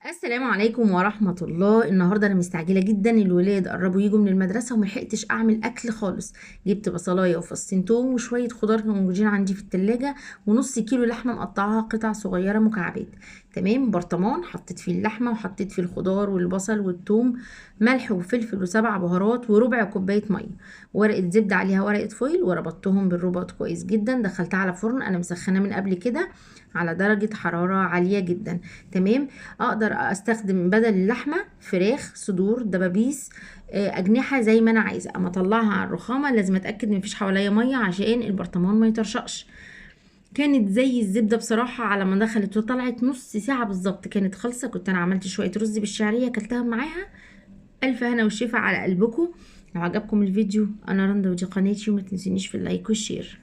السلام عليكم ورحمة الله. النهاردة أنا مستعجلة جدا، الولاد قربوا يجوا من المدرسة وملحقتش أعمل أكل خالص. جبت بصلاية وفصين توم وشوية خضار كانوا موجودين عندي في التلاجة، ونص كيلو لحمة مقطعاها قطع صغيرة مكعبات. تمام، برطمان حطيت فيه اللحمة وحطيت فيه الخضار والبصل والثوم، ملح وفلفل وسبع بهارات وربع كوباية مية، ورقة زبدة عليها ورقة فويل، وربطتهم بالرباط كويس جدا. دخلتها على فرن أنا مسخناه من قبل كده على درجة حرارة عالية جدا. تمام. اقدر استخدم بدل اللحمه فراخ، صدور، دبابيس، اجنحه زي ما انا عايزه. اما اطلعها على الرخامه لازم اتاكد مفيش حواليا ميه عشان البرطمان ما يطرشقش. كانت زي الزبده بصراحه، على ما دخلت وطلعت نص ساعه بالظبط كانت خالصه. كنت انا عملت شويه رز بالشعريه اكلتها معاها. الف هنا والشفا على قلبكم. لو عجبكم الفيديو، انا رندا ودي قناتي، وما تنسونيش في اللايك والشير.